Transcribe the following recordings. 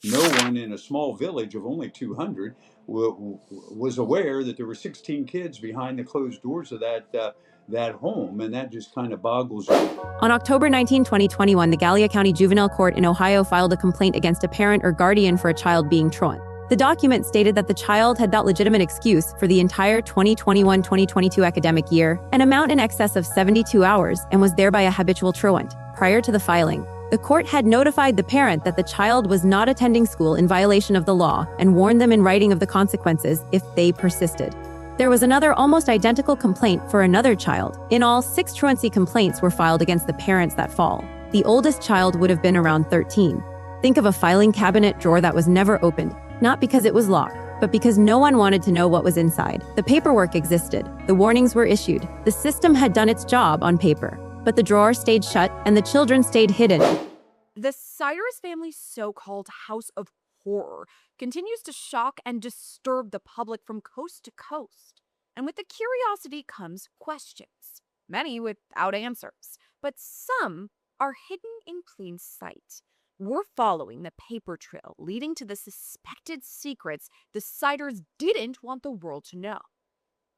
No one in a small village of only 200 was aware that there were 16 kids behind the closed doors of that home, and that just kind of boggles you. On October 19, 2021, the Gallia County Juvenile Court in Ohio filed a complaint against a parent or guardian for a child being truant. The document stated that the child had that legitimate excuse for the entire 2021-2022 academic year, an amount in excess of 72 hours, and was thereby a habitual truant. Prior to the filing, the court had notified the parent that the child was not attending school in violation of the law and warned them in writing of the consequences if they persisted. There was another almost identical complaint for another child. In all, 6 truancy complaints were filed against the parents that fall. The oldest child would have been around 13. Think of a filing cabinet drawer that was never opened, not because it was locked, but because no one wanted to know what was inside. The paperwork existed. The warnings were issued. The system had done its job on paper. But the drawer stayed shut and the children stayed hidden. The Siders family's so-called house of horror continues to shock and disturb the public from coast to coast. And with the curiosity comes questions, many without answers, but some are hidden in plain sight. We're following the paper trail leading to the suspected secrets the Siders didn't want the world to know.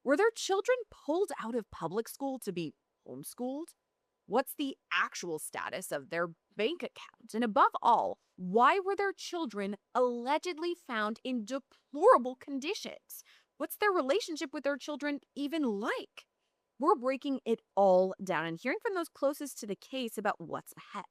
Were their children pulled out of public school to be homeschooled? What's the actual status of their bank account? And above all, why were their children allegedly found in deplorable conditions? What's their relationship with their children even like? We're breaking it all down and hearing from those closest to the case about what's ahead.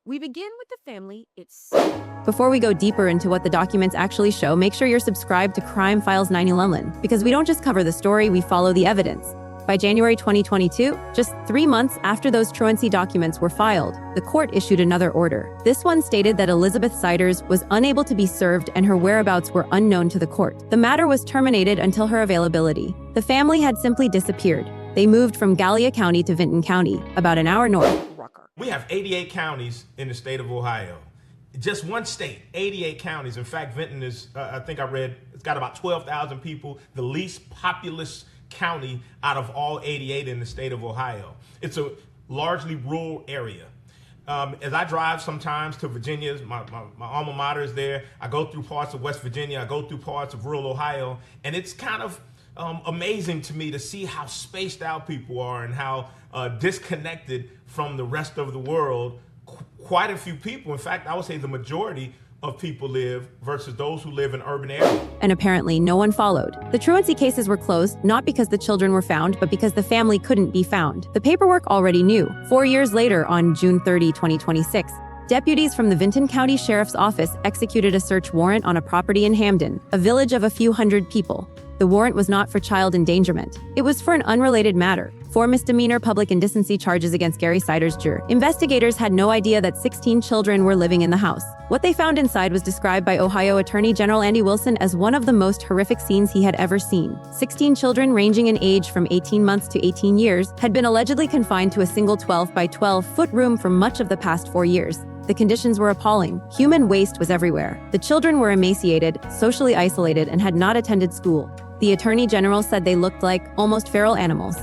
We begin with the family itself. Before we go deeper into what the documents actually show, make sure you're subscribed to Crime Files 911, because we don't just cover the story, we follow the evidence. By January 2022, just 3 months after those truancy documents were filed, the court issued another order. This one stated that Elizabeth Siders was unable to be served and her whereabouts were unknown to the court. The matter was terminated until her availability. The family had simply disappeared. They moved from Gallia County to Vinton County, about an hour north. We have 88 counties in the state of Ohio. Just one state, 88 counties. In fact, Vinton is, I think I read, it's got about 12,000 people, the least populous county out of all 88 in the state of Ohio. It's a largely rural area. As I drive sometimes to Virginia, my alma mater is there. I go through parts of West Virginia. I go through parts of rural Ohio. And it's kind of amazing to me to see how spaced out people are and how disconnected from the rest of the world quite a few people, in fact, I would say the majority of people live versus those who live in urban areas. And apparently no one followed. The truancy cases were closed, not because the children were found, but because the family couldn't be found. The paperwork already knew. 4 years later, on June 30, 2026, deputies from the Vinton County Sheriff's Office executed a search warrant on a property in Hamden, a village of a few hundred people. The warrant was not for child endangerment. It was for an unrelated matter. 4 misdemeanor public indecency charges against Gary Siders Jr. Investigators had no idea that 16 children were living in the house. What they found inside was described by Ohio Attorney General Andy Wilson as one of the most horrific scenes he had ever seen. 16 children ranging in age from 18 months to 18 years had been allegedly confined to a single 12 by 12-foot room for much of the past 4 years. The conditions were appalling. Human waste was everywhere. The children were emaciated, socially isolated, and had not attended school. The Attorney General said they looked like almost feral animals.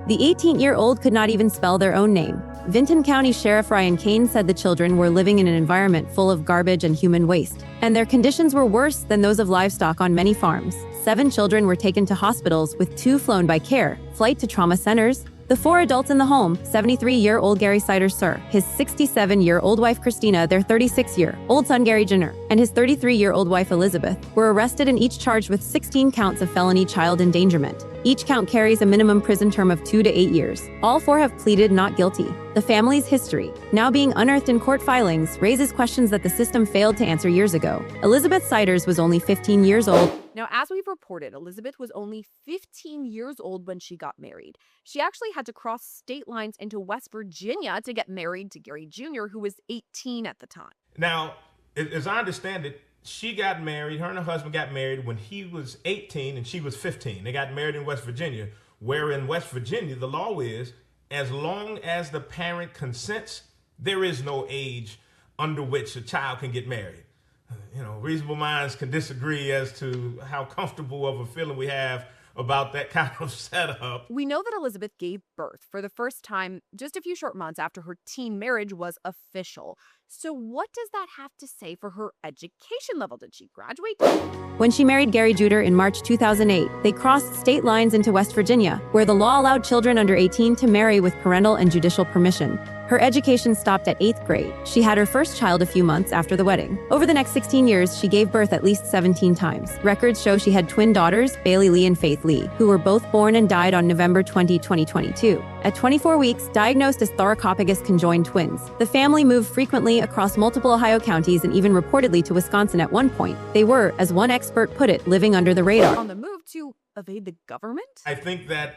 The 18-year-old could not even spell their own name. Vinton County Sheriff Ryan Kane said the children were living in an environment full of garbage and human waste, and their conditions were worse than those of livestock on many farms. 7 children were taken to hospitals, with 2 flown by CARE, flight to trauma centers. The 4 adults in the home, 73-year-old Gary Siders Sr., his 67-year-old wife Christina, their 36-year-old son Gary Jr., and his 33-year-old wife Elizabeth, were arrested and each charged with 16 counts of felony child endangerment. Each count carries a minimum prison term of 2 to 8 years. All 4 have pleaded not guilty. The family's history, now being unearthed in court filings, raises questions that the system failed to answer years ago. Elizabeth Siders was only 15 years old. Now, as we've reported, Elizabeth was only 15 years old when she got married. She actually had to cross state lines into West Virginia to get married to Gary Jr., who was 18 at the time. Now, as I understand it, she got married, her and her husband got married when he was 18 and she was 15. They got married in West Virginia, where in West Virginia, the law is, as long as the parent consents, there is no age under which a child can get married. You know, reasonable minds can disagree as to how comfortable of a feeling we have about that kind of setup. We know that Elizabeth gave birth for the first time just a few short months after her teen marriage was official. So what does that have to say for her education level? Did she graduate? When she married Gary Juder in March 2008, they crossed state lines into West Virginia, where the law allowed children under 18 to marry with parental and judicial permission. Her education stopped at 8th grade. She had her first child a few months after the wedding. Over the next 16 years, she gave birth at least 17 times. Records show she had twin daughters, Bailey Lee and Faith Lee, who were both born and died on November 20, 2022. At 24 weeks, diagnosed as thoracopagus conjoined twins. The family moved frequently across multiple Ohio counties and even reportedly to Wisconsin at one point. They were, as one expert put it, living under the radar. On the move to evade the government? I think that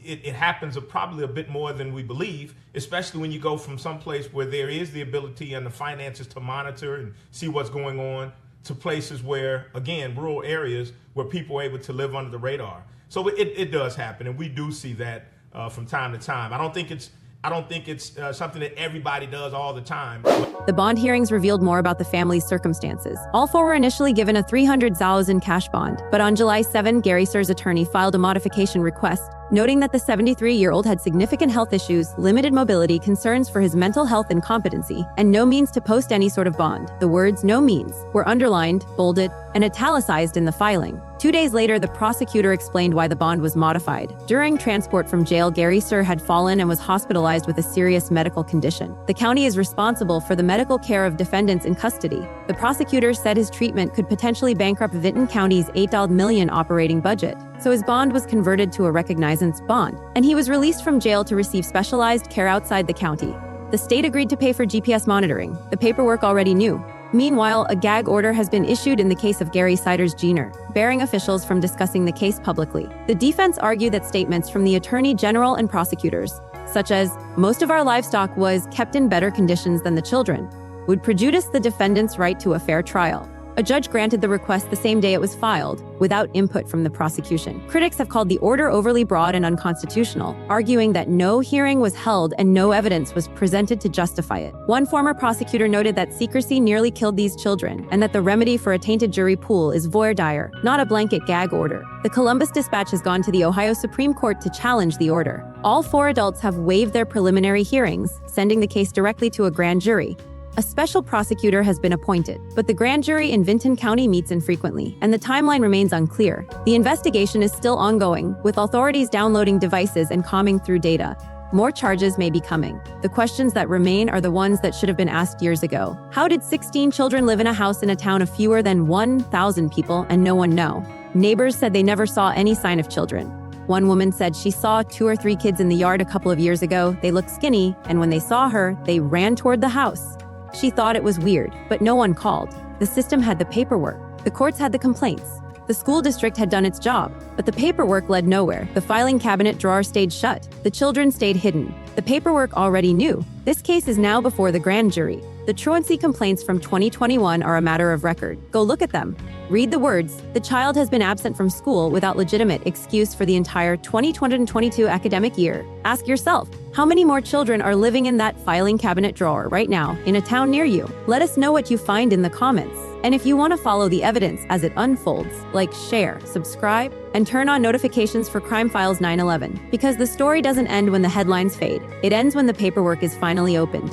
it happens probably a bit more than we believe, especially when you go from some place where there is the ability and the finances to monitor and see what's going on to places where, again, rural areas where people are able to live under the radar. So it does happen, and we do see that from time to time. I don't think it's something that everybody does all the time. The bond hearings revealed more about the family's circumstances. All four were initially given a $300,000 cash bond, but on July 7, Gary Sir's attorney filed a modification request, noting that the 73-year-old had significant health issues, limited mobility, concerns for his mental health and competency, and no means to post any sort of bond. The words "no means" were underlined, bolded, and italicized in the filing. 2 days later, the prosecutor explained why the bond was modified. During transport from jail, Gary Sir had fallen and was hospitalized with a serious medical condition. The county is responsible for the medical care of defendants in custody. The prosecutor said his treatment could potentially bankrupt Vinton County's $8 million operating budget. So his bond was converted to a recognizance bond, and he was released from jail to receive specialized care outside the county. The state agreed to pay for GPS monitoring. The paperwork already knew. Meanwhile, a gag order has been issued in the case of Gary Siders Jr., barring officials from discussing the case publicly. The defense argued that statements from the attorney general and prosecutors, such as "most of our livestock was kept in better conditions than the children," would prejudice the defendant's right to a fair trial. A judge granted the request the same day it was filed, without input from the prosecution. Critics have called the order overly broad and unconstitutional, arguing that no hearing was held and no evidence was presented to justify it. One former prosecutor noted that secrecy nearly killed these children, and that the remedy for a tainted jury pool is voir dire, not a blanket gag order. The Columbus Dispatch has gone to the Ohio Supreme Court to challenge the order. All four adults have waived their preliminary hearings, sending the case directly to a grand jury. A special prosecutor has been appointed, but the grand jury in Vinton County meets infrequently, and the timeline remains unclear. The investigation is still ongoing, with authorities downloading devices and combing through data. More charges may be coming. The questions that remain are the ones that should have been asked years ago. How did 16 children live in a house in a town of fewer than 1,000 people and no one know? Neighbors said they never saw any sign of children. One woman said she saw 2 or 3 kids in the yard a couple of years ago. They looked skinny, and when they saw her, they ran toward the house. She thought it was weird, but no one called. The system had the paperwork. The courts had the complaints. The school district had done its job, but the paperwork led nowhere. The filing cabinet drawer stayed shut. The children stayed hidden. The paperwork already knew. This case is now before the grand jury. The truancy complaints from 2021 are a matter of record. Go look at them. Read the words. The child has been absent from school without legitimate excuse for the entire 2022 academic year. Ask yourself, how many more children are living in that filing cabinet drawer right now in a town near you? Let us know what you find in the comments. And if you want to follow the evidence as it unfolds, like, share, subscribe, and turn on notifications for Crime Files 9/11, because the story doesn't end when the headlines fade. It ends when the paperwork is finally opened.